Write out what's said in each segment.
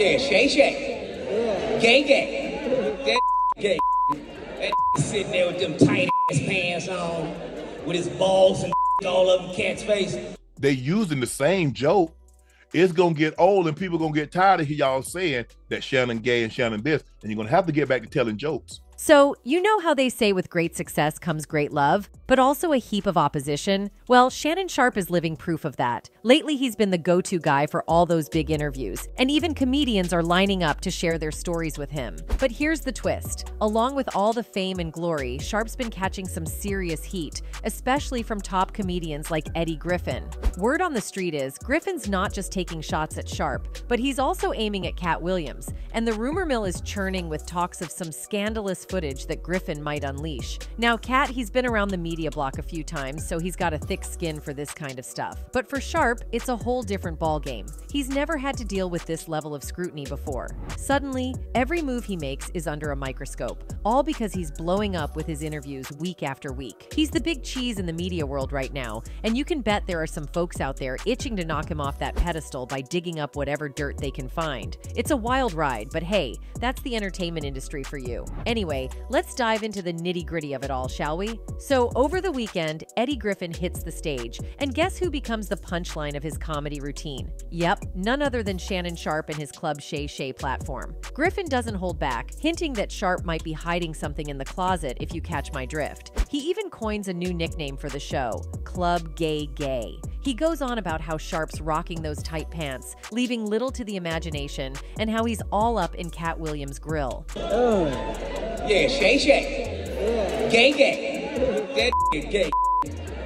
Yeah, Shay Shay. Gay gay. That gay. That sitting there with them tight ass pants on, with his balls and all over Katt's face. They using the same joke. It's gonna get old and people gonna get tired of y'all saying that Shannon gay and Shannon this, and you're gonna have to get back to telling jokes. So, you know how they say with great success comes great love, but also a heap of opposition? Well, Shannon Sharpe is living proof of that. Lately, he's been the go-to guy for all those big interviews, and even comedians are lining up to share their stories with him. But here's the twist. Along with all the fame and glory, Sharpe's been catching some serious heat, especially from top comedians like Griffin. Word on the street is, Griffin's not just taking shots at Sharpe, but he's also aiming at Katt Williams, and the rumor mill is churning with talks of some scandalous footage that Griffin might unleash. Now, Katt, he's been around the media block a few times, so he's got a thick skin for this kind of stuff. But for Sharpe, it's a whole different ballgame. He's never had to deal with this level of scrutiny before. Suddenly, every move he makes is under a microscope, all because he's blowing up with his interviews week after week. He's the big cheese in the media world right now, and you can bet there are some folks out there itching to knock him off that pedestal by digging up whatever dirt they can find. It's a wild ride, but hey, that's the entertainment industry for you. Anyway, let's dive into the nitty-gritty of it all, shall we? So, over the weekend, Griffin hits the stage, and guess who becomes the punchline of his comedy routine? Yep, none other than Shannon Sharpe and his Club Shay Shay platform. Griffin doesn't hold back, hinting that Sharpe might be hiding something in the closet, if you catch my drift. He even coins a new nickname for the show, Club Gay Gay. He goes on about how Sharpe's rocking those tight pants, leaving little to the imagination, and how he's all up in Katt Williams' grill. Yeah, Shay Shay. Gay gay. That gay.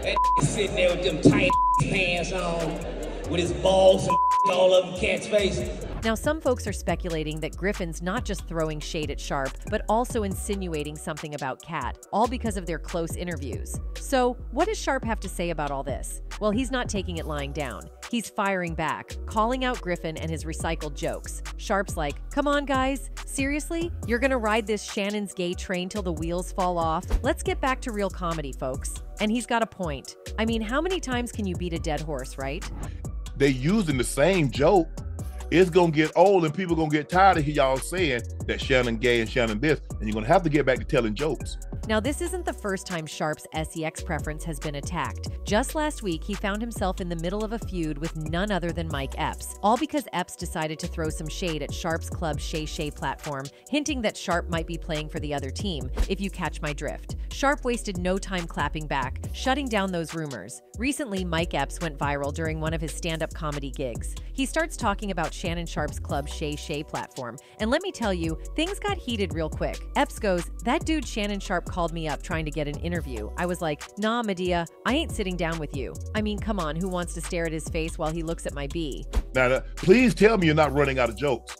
That sitting there with them tight pants on, with his balls and all over Katt's face. Now, some folks are speculating that Griffin's not just throwing shade at Sharpe, but also insinuating something about Katt, all because of their close interviews. So, what does Sharpe have to say about all this? Well, he's not taking it lying down. He's firing back, calling out Griffin and his recycled jokes. Sharpe's like, come on, guys. Seriously? You're gonna ride this Shannon's gay train till the wheels fall off? Let's get back to real comedy, folks. And he's got a point. I mean, how many times can you beat a dead horse, right? They using the same joke. It's gonna get old and people gonna get tired of y'all saying that Shannon gay and Shannon this, and you're gonna have to get back to telling jokes. Now, this isn't the first time Sharpe's sex preference has been attacked. Just last week, he found himself in the middle of a feud with none other than Mike Epps, all because Epps decided to throw some shade at Sharpe's Club Shay Shay platform, hinting that Sharpe might be playing for the other team, if you catch my drift. Sharpe wasted no time clapping back, shutting down those rumors. Recently, Mike Epps went viral during one of his stand-up comedy gigs. He starts talking about Shannon Sharpe's Club Shay Shay platform, and let me tell you, things got heated real quick. Epps goes, "That dude Shannon Sharpe called me up trying to get an interview. I was like, nah, Medea, I ain't sitting down with you. I mean, come on, who wants to stare at his face while he looks at my bee?" Now, please tell me you're not running out of jokes.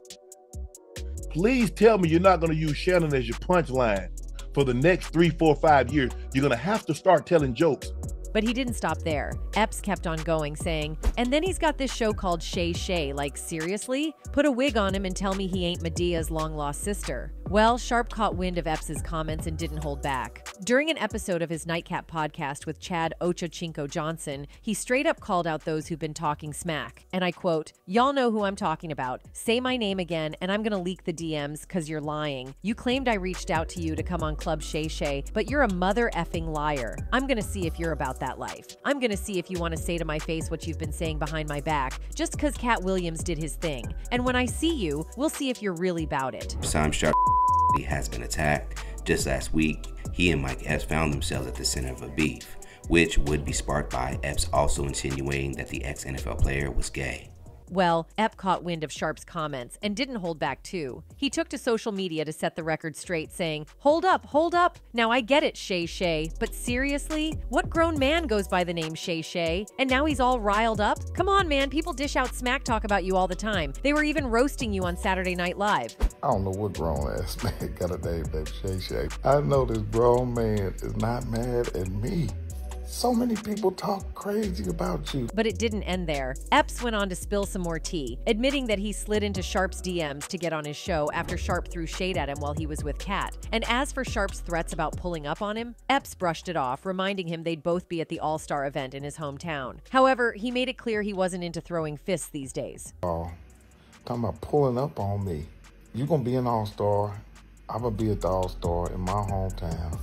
Please tell me you're not gonna use Shannon as your punchline for the next 3, 4, 5 years. You're gonna have to start telling jokes. But he didn't stop there. Epps kept on going, saying, and then he's got this show called Shay Shay. Like, seriously? Put a wig on him and tell me he ain't Medea's long-lost sister. Well, Sharpe caught wind of Epps' comments and didn't hold back. During an episode of his Nightcap podcast with Chad Ochochinco Johnson, he straight up called out those who've been talking smack. And I quote, "Y'all know who I'm talking about. Say my name again and I'm gonna leak the DMs cause you're lying. You claimed I reached out to you to come on Club Shay Shay, but you're a mother effing liar. I'm gonna see if you're about that life. I'm gonna see if you want to say to my face what you've been saying behind my back, just cause Katt Williams did his thing. And when I see you, we'll see if you're really about it." Sharpe has been attacked. Just last week, he and Mike Epps found themselves at the center of a beef, which would be sparked by Epps also insinuating that the ex-NFL player was gay. Well, Epps caught wind of Sharpe's comments and didn't hold back too. He took to social media to set the record straight, saying, hold up. Now I get it, Shay Shay, but seriously? What grown man goes by the name Shay Shay? And now he's all riled up? Come on, man, people dish out smack talk about you all the time. They were even roasting you on Saturday Night Live. I don't know what grown-ass man got a name named Shay Shay. I know this grown man is not mad at me. So many people talk crazy about you. But it didn't end there. Epps went on to spill some more tea, admitting that he slid into Sharpe's DMs to get on his show after Sharpe threw shade at him while he was with Katt. And as for Sharpe's threats about pulling up on him, Epps brushed it off, reminding him they'd both be at the All-Star event in his hometown. However, he made it clear he wasn't into throwing fists these days. Talking about pulling up on me. You're going to be an all-star. I'm going to be at the all-star in my hometown.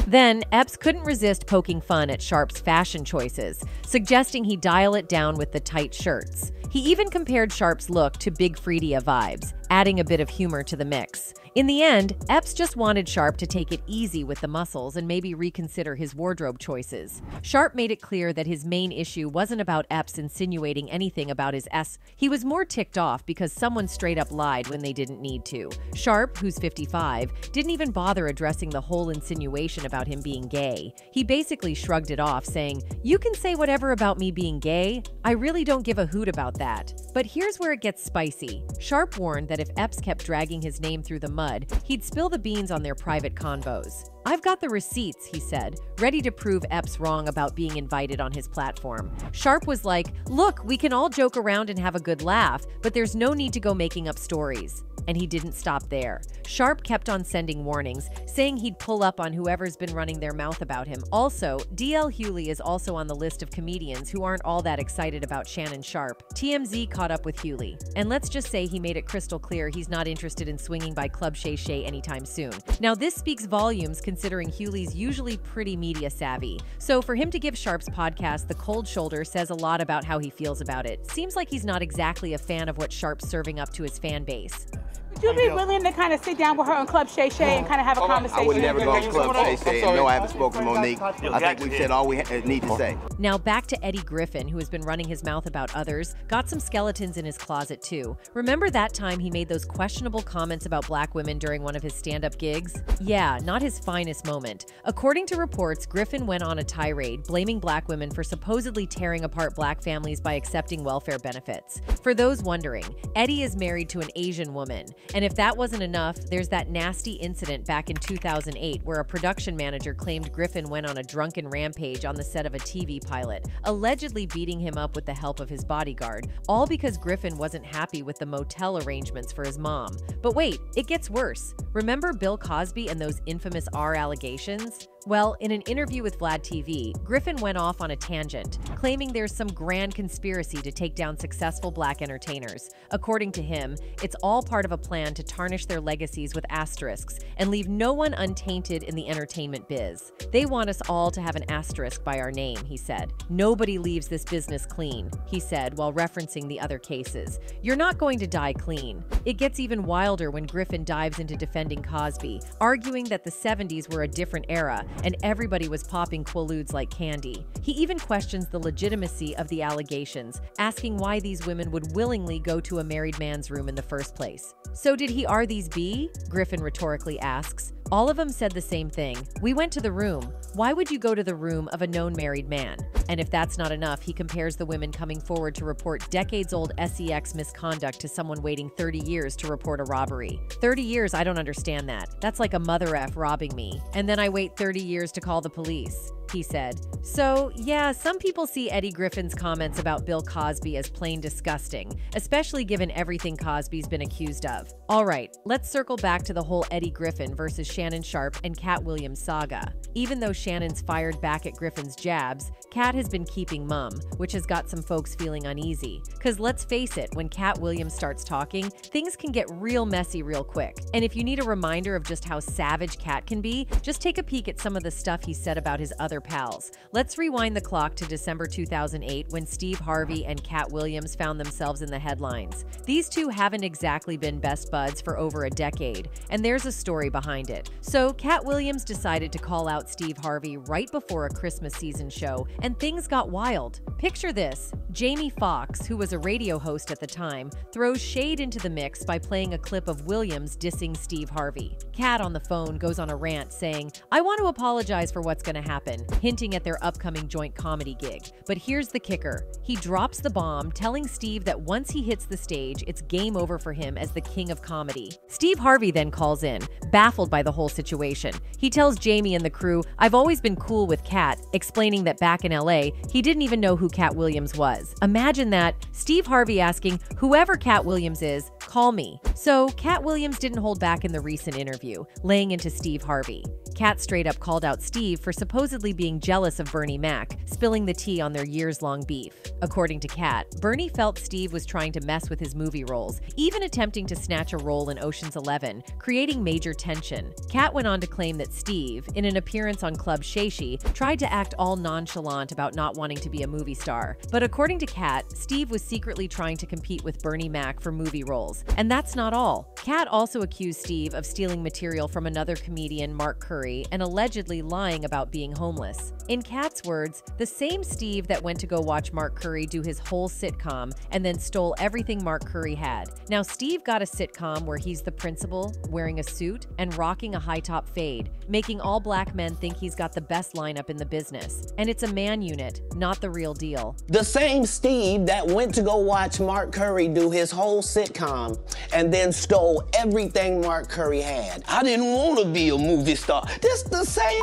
Then, Epps couldn't resist poking fun at Sharpe's fashion choices, suggesting he dial it down with the tight shirts. He even compared Sharpe's look to Big Freedia vibes, adding a bit of humor to the mix. In the end, Epps just wanted Sharpe to take it easy with the muscles and maybe reconsider his wardrobe choices. Sharpe made it clear that his main issue wasn't about Epps insinuating anything about his S. He was more ticked off because someone straight up lied when they didn't need to. Sharpe, who's 55, didn't even bother addressing the whole insinuation about him being gay. He basically shrugged it off, saying, "You can say whatever about me being gay. I really don't give a hoot about that." But here's where it gets spicy. Sharpe warned that if Epps kept dragging his name through the mud, he'd spill the beans on their private convos. "I've got the receipts," he said, ready to prove Epps wrong about being invited on his platform. Sharpe was like, "Look, we can all joke around and have a good laugh, but there's no need to go making up stories." And he didn't stop there. Sharpe kept on sending warnings, saying he'd pull up on whoever's been running their mouth about him. Also, D.L. Hughley is also on the list of comedians who aren't all that excited about Shannon Sharpe. TMZ caught up with Hughley, and let's just say he made it crystal clear he's not interested in swinging by Club Shay Shay anytime soon. Now, this speaks volumes considering Hughley's usually pretty media savvy. So for him to give Sharpe's podcast the cold shoulder says a lot about how he feels about it. Seems like he's not exactly a fan of what Sharpe's serving up to his fan base. Would you be willing to kind of sit down with her on Club Shay Shay and kind of have a conversation? I would never go on Club Shay Shay, and no, I haven't spoken to Monique. I think we've said all we need to say. Now back to Eddie Griffin, who has been running his mouth about others, got some skeletons in his closet too. Remember that time he made those questionable comments about black women during one of his stand-up gigs? Yeah, not his finest moment. According to reports, Griffin went on a tirade, blaming black women for supposedly tearing apart black families by accepting welfare benefits. For those wondering, Eddie is married to an Asian woman. And if that wasn't enough, there's that nasty incident back in 2008 where a production manager claimed Griffin went on a drunken rampage on the set of a TV pilot, allegedly beating him up with the help of his bodyguard, all because Griffin wasn't happy with the motel arrangements for his mom. But wait, it gets worse. Remember Bill Cosby and those infamous R allegations? Well, in an interview with Vlad TV, Griffin went off on a tangent, claiming there's some grand conspiracy to take down successful black entertainers. According to him, it's all part of a plan to tarnish their legacies with asterisks and leave no one untainted in the entertainment biz. They want us all to have an asterisk by our name, he said. Nobody leaves this business clean, he said while referencing the other cases. You're not going to die clean. It gets even wilder when Griffin dives into defending Cosby, arguing that the 70s were a different era and everybody was popping Quaaludes like candy. He even questions the legitimacy of the allegations, asking why these women would willingly go to a married man's room in the first place. So did he are these be? Griffin rhetorically asks. All of them said the same thing. We went to the room. Why would you go to the room of a known married man? And if that's not enough, he compares the women coming forward to report decades-old sex misconduct to someone waiting 30 years to report a robbery. 30 years, I don't understand that. That's like a mother F robbing me. And then I wait 30 years to call the police, he said. So, yeah, some people see Eddie Griffin's comments about Bill Cosby as plain disgusting, especially given everything Cosby's been accused of. All right, let's circle back to the whole Eddie Griffin versus Shannon Sharpe and Katt Williams saga. Even though Shannon's fired back at Griffin's jabs, Katt has been keeping mum, which has got some folks feeling uneasy. Cause let's face it, when Katt Williams starts talking, things can get real messy real quick. And if you need a reminder of just how savage Katt can be, just take a peek at some of the stuff he said about his other pals. Let's rewind the clock to December 2008 when Steve Harvey and Katt Williams found themselves in the headlines. These two haven't exactly been best buds for over a decade, and there's a story behind it. So Katt Williams decided to call out Steve Harvey right before a Christmas season show, and things got wild. Picture this. Jamie Foxx, who was a radio host at the time, throws shade into the mix by playing a clip of Williams dissing Steve Harvey. Katt on the phone goes on a rant saying, "I want to apologize for what's going to happen," hinting at their upcoming joint comedy gig. But here's the kicker. He drops the bomb, telling Steve that once he hits the stage, it's game over for him as the king of comedy. Steve Harvey then calls in, baffled by the whole situation. He tells Jamie and the crew, "I've always been cool with Katt," explaining that back in LA, he didn't even know who Katt Williams was. Imagine that, Steve Harvey asking, "Whoever Katt Williams is, call me." So Katt Williams didn't hold back in the recent interview, laying into Steve Harvey. Katt straight up called out Steve for supposedly being jealous of Bernie Mac, spilling the tea on their years-long beef. According to Katt, Bernie felt Steve was trying to mess with his movie roles, even attempting to snatch a role in Ocean's 11, creating major tension. Katt went on to claim that Steve, in an appearance on Club Shay Shay, tried to act all nonchalant about not wanting to be a movie star. But according to Katt, Steve was secretly trying to compete with Bernie Mac for movie roles. And that's not all. Katt also accused Steve of stealing material from another comedian, Mark Curry, and allegedly lying about being homeless. In Katt's words, the same Steve that went to go watch Mark Curry do his whole sitcom and then stole everything Mark Curry had. Now, Steve got a sitcom where he's the principal, wearing a suit, and rocking a high-top fade, making all black men think he's got the best lineup in the business. And it's a man unit, not the real deal. The same Steve that went to go watch Mark Curry do his whole sitcom and then stole everything Mark Curry had. I didn't want to be a movie star. This the same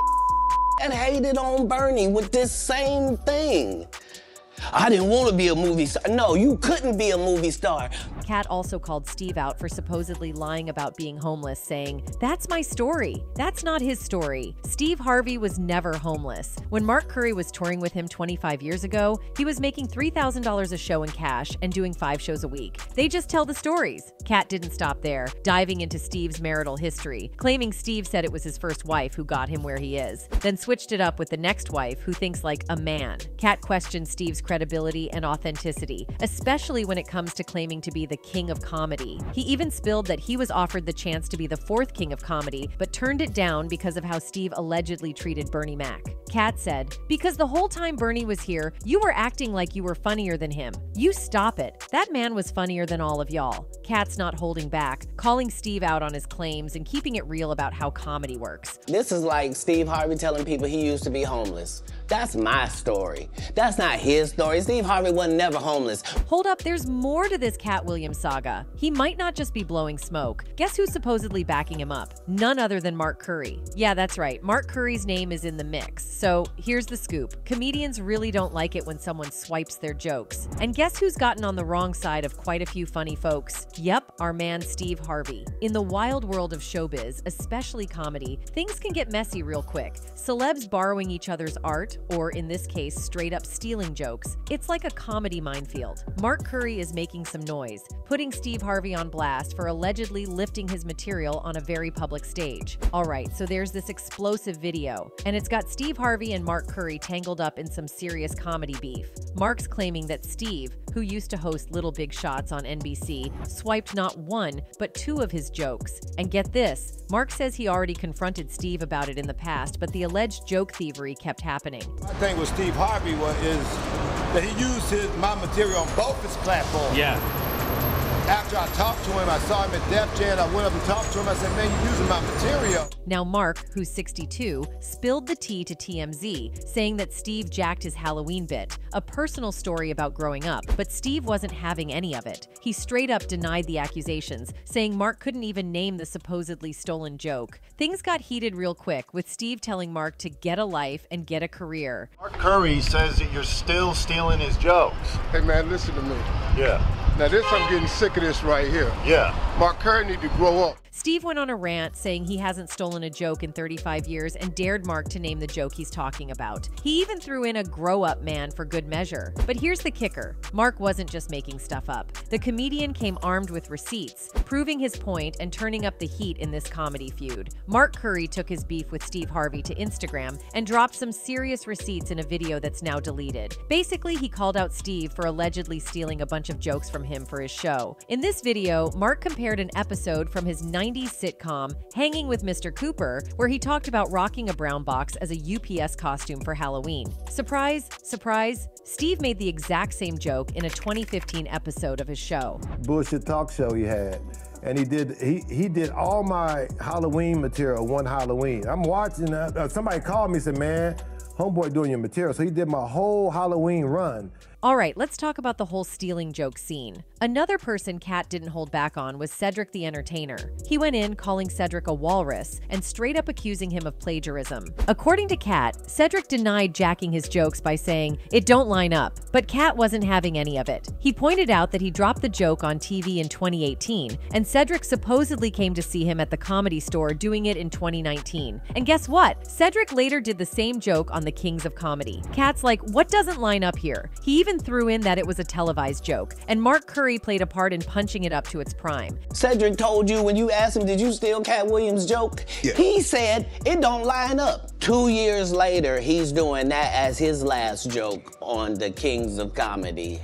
that hated on Bernie with this same thing. I didn't want to be a movie star. No, you couldn't be a movie star. Katt also called Steve out for supposedly lying about being homeless, saying, "That's my story. That's not his story. Steve Harvey was never homeless. When Mark Curry was touring with him 25 years ago, he was making $3,000 a show in cash and doing 5 shows a week. They just tell the stories." Katt didn't stop there, diving into Steve's marital history, claiming Steve said it was his first wife who got him where he is, then switched it up with the next wife who thinks like a man. Katt questioned Steve's credibility and authenticity, especially when it comes to claiming to be the king of comedy. He even spilled that he was offered the chance to be the 4th king of comedy, but turned it down because of how Steve allegedly treated Bernie Mac. Katt said, "Because the whole time Bernie was here, you were acting like you were funnier than him. You stop it. That man was funnier than all of y'all." Katt's not holding back, calling Steve out on his claims and keeping it real about how comedy works. This is like Steve Harvey telling people he used to be homeless. That's my story. That's not his story. Steve Harvey wasn't never homeless. Hold up, there's more to this Katt Williams saga. He might not just be blowing smoke. Guess who's supposedly backing him up? None other than Mark Curry. Yeah, that's right. Mark Curry's name is in the mix. So here's the scoop. Comedians really don't like it when someone swipes their jokes. And guess who's gotten on the wrong side of quite a few funny folks? Yep, our man Steve Harvey. In the wild world of showbiz, especially comedy, things can get messy real quick. Celebs borrowing each other's art, or in this case, straight up stealing jokes. It's like a comedy minefield. Mark Curry is making some noise, putting Steve Harvey on blast for allegedly lifting his material on a very public stage. Alright, so there's this explosive video, and it's got Steve Harvey and Mark Curry tangled up in some serious comedy beef. Mark's claiming that Steve, who used to host Little Big Shots on NBC, swiped not 1, but 2 of his jokes. And get this, Mark says he already confronted Steve about it in the past, but the alleged joke thievery kept happening. My thing with Steve Harvey is that he used my material on both his platforms. Yeah. After I talked to him, I saw him at Def Jam, I went up and talked to him, I said, "Man, you're using my material." Now Mark, who's 62, spilled the tea to TMZ, saying that Steve jacked his Halloween bit, a personal story about growing up, but Steve wasn't having any of it. He straight up denied the accusations, saying Mark couldn't even name the supposedly stolen joke. Things got heated real quick, with Steve telling Mark to get a life and get a career. Mark Curry says that you're still stealing his jokes. Hey man, listen to me. Yeah. Now this, I'm getting sick of this right here. Yeah. Mark Curry need to grow up. Steve went on a rant saying he hasn't stolen a joke in 35 years and dared Mark to name the joke he's talking about. He even threw in a grow-up man for good measure. But here's the kicker. Mark wasn't just making stuff up. The comedian came armed with receipts, proving his point and turning up the heat in this comedy feud. Mark Curry took his beef with Steve Harvey to Instagram and dropped some serious receipts in a video that's now deleted. Basically, he called out Steve for allegedly stealing a bunch of jokes from him for his show. In this video, Mark compared an episode from his 90s sitcom, Hanging with Mr. Cooper, where he talked about rocking a brown box as a UPS costume for Halloween. Surprise, surprise, Steve made the exact same joke in a 2015 episode of his show. Bullshit talk show he had. And he did all my Halloween material one Halloween. I'm watching, somebody called me and said, "Man, homeboy doing your material." So he did my whole Halloween run. All right, let's talk about the whole stealing joke scene. Another person Katt didn't hold back on was Cedric the Entertainer. He went in calling Cedric a walrus and straight up accusing him of plagiarism. According to Katt, Cedric denied jacking his jokes by saying, "It don't line up," but Katt wasn't having any of it. He pointed out that he dropped the joke on TV in 2018, and Cedric supposedly came to see him at the Comedy Store doing it in 2019. And guess what? Cedric later did the same joke on the Kings of Comedy. Katt's like, what doesn't line up here? He even threw in that it was a televised joke, and Mark Curry played a part in punching it up to its prime. Cedric told you when you asked him, did you steal Katt Williams' joke? Yeah. He said, it don't line up. 2 years later, he's doing that as his last joke on the Kings of Comedy.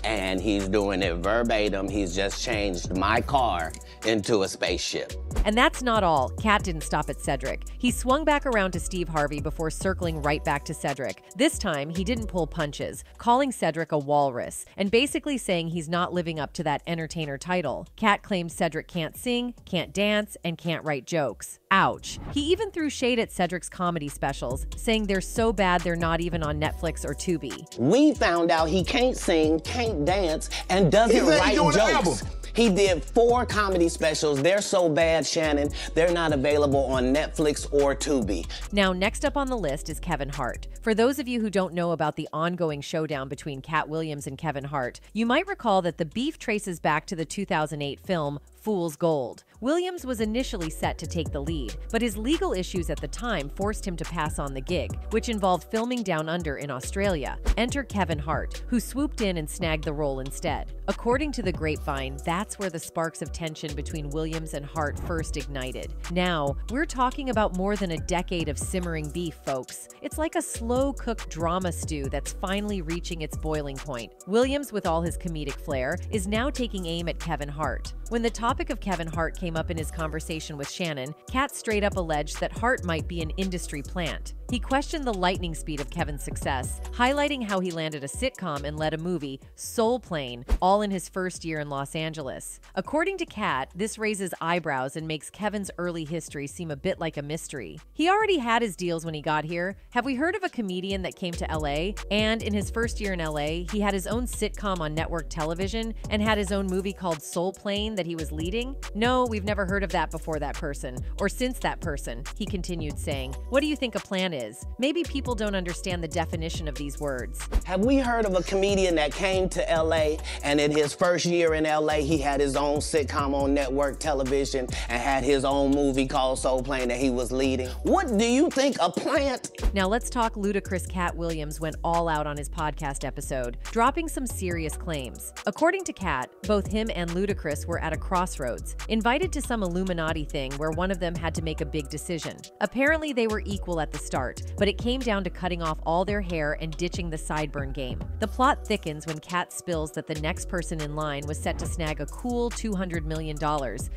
And he's doing it verbatim. He's just changed my car into a spaceship. And that's not all. Katt didn't stop at Cedric. He swung back around to Steve Harvey before circling right back to Cedric. This time, he didn't pull punches, calling Cedric a walrus, and basically saying he's not living up to that entertainer title. Katt claims Cedric can't sing, can't dance, and can't write jokes. Ouch. He even threw shade at Cedric's comedy specials, saying they're so bad they're not even on Netflix or Tubi. We found out he can't sing, can't dance, and doesn't write jokes. He did 4 comedy specials. They're so bad, Shannon, they're not available on Netflix or Tubi. Now, next up on the list is Kevin Hart. For those of you who don't know about the ongoing showdown between Katt Williams and Kevin Hart, you might recall that the beef traces back to the 2008 film Fool's Gold. Williams was initially set to take the lead, but his legal issues at the time forced him to pass on the gig, which involved filming down under in Australia. Enter Kevin Hart, who swooped in and snagged the role instead. According to the grapevine, that's where the sparks of tension between Williams and Hart first ignited. Now, we're talking about more than a decade of simmering beef, folks. It's like a slow-cooked drama stew that's finally reaching its boiling point. Williams, with all his comedic flair, is now taking aim at Kevin Hart. When the topic of Kevin Hart came up in his conversation with Shannon, Katt straight up alleged that Hart might be an industry plant. He questioned the lightning speed of Kevin's success, highlighting how he landed a sitcom and led a movie, Soul Plane, all in his first year in Los Angeles. According to Katt, this raises eyebrows and makes Kevin's early history seem a bit like a mystery. He already had his deals when he got here. Have we heard of a comedian that came to LA? And in his first year in LA, he had his own sitcom on network television and had his own movie called Soul Plane that he was leading? No, we've never heard of that before that person, or since that person, he continued saying. What do you think a plan is? Maybe people don't understand the definition of these words. Have we heard of a comedian that came to LA and in his first year in LA, he had his own sitcom on network television and had his own movie called Soul Plane that he was leading? What do you think, a plant? Now let's talk ludicrous. Katt Williams went all out on his podcast episode, dropping some serious claims. According to Katt, both him and Ludacris were at a crossroads, invited to some Illuminati thing where one of them had to make a big decision. Apparently they were equal at the start, but it came down to cutting off all their hair and ditching the sideburn game. The plot thickens when Katt spills that the next person in line was set to snag a cool $200 million,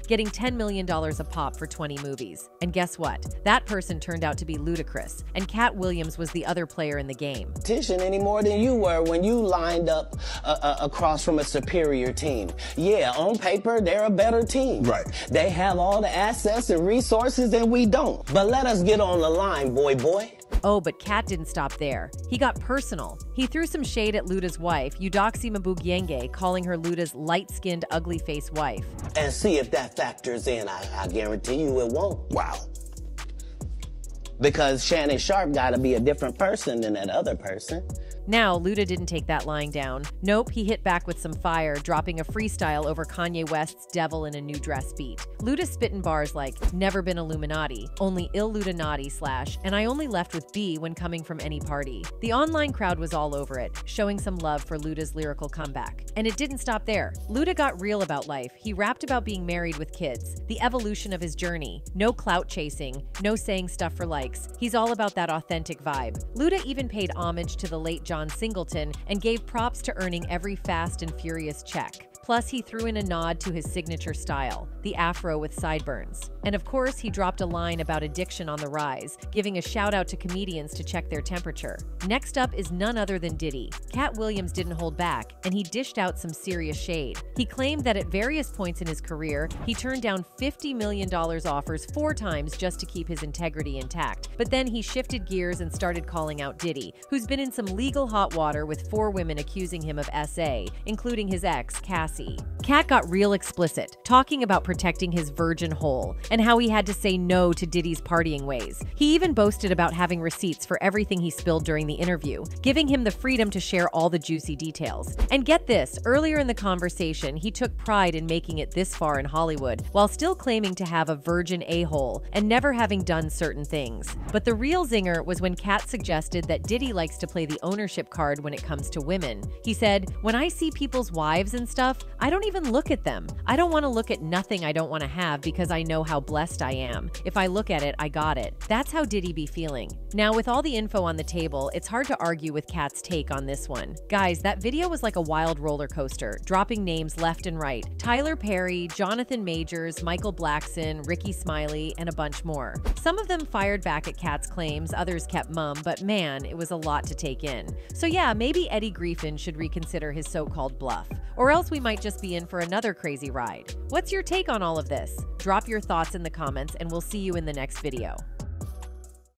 getting $10 million a pop for 20 movies. And guess what? That person turned out to be Ludacris, and Katt Williams was the other player in the game. Any more than you were when you lined up across from a superior team. Yeah, on paper, they're a better team. Right. They have all the assets and resources and we don't. But let us get on the line, boy. Oh, but Katt didn't stop there. He got personal. He threw some shade at Luda's wife, Eudoxie Mabugenge, calling her Luda's light-skinned, ugly-faced wife. And see if that factors in. I guarantee you it won't. Wow. Because Shannon Sharpe gotta be a different person than that other person. Now, Luda didn't take that lying down. Nope, he hit back with some fire, dropping a freestyle over Kanye West's Devil in a New Dress beat. Luda spit in bars like, never been Illuminati, only ill Ludanati / and I only left with B when coming from any party. The online crowd was all over it, showing some love for Luda's lyrical comeback. And it didn't stop there. Luda got real about life. He rapped about being married with kids, the evolution of his journey, no clout chasing, no saying stuff for likes. He's all about that authentic vibe. Luda even paid homage to the late John Singleton and gave props to earning every fast and furious check. Plus, he threw in a nod to his signature style, the afro with sideburns. And of course, he dropped a line about addiction on the rise, giving a shout out to comedians to check their temperature. Next up is none other than Diddy. Katt Williams didn't hold back, and he dished out some serious shade. He claimed that at various points in his career, he turned down $50 million offers 4 times just to keep his integrity intact. But then he shifted gears and started calling out Diddy, who's been in some legal hot water with 4 women accusing him of SA, including his ex, Cassie. Katt got real explicit, talking about protecting his virgin hole and how he had to say no to Diddy's partying ways. He even boasted about having receipts for everything he spilled during the interview, giving him the freedom to share all the juicy details. And get this, earlier in the conversation, he took pride in making it this far in Hollywood, while still claiming to have a virgin a-hole and never having done certain things. But the real zinger was when Katt suggested that Diddy likes to play the ownership card when it comes to women. He said, "When I see people's wives and stuff, I don't even look at them. I don't want to look at nothing I don't want to have because I know how blessed I am. If I look at it, I got it." That's how Diddy be feeling. Now, with all the info on the table, it's hard to argue with Katt's take on this one. Guys, that video was like a wild roller coaster, dropping names left and right. Tyler Perry, Jonathan Majors, Michael Blackson, Ricky Smiley, and a bunch more. Some of them fired back at Katt's claims, others kept mum, but man, it was a lot to take in. So yeah, maybe Eddie Griffin should reconsider his so-called bluff. Or else we might just be in for another crazy ride. What's your take on all of this? Drop your thoughts in the comments and we'll see you in the next video.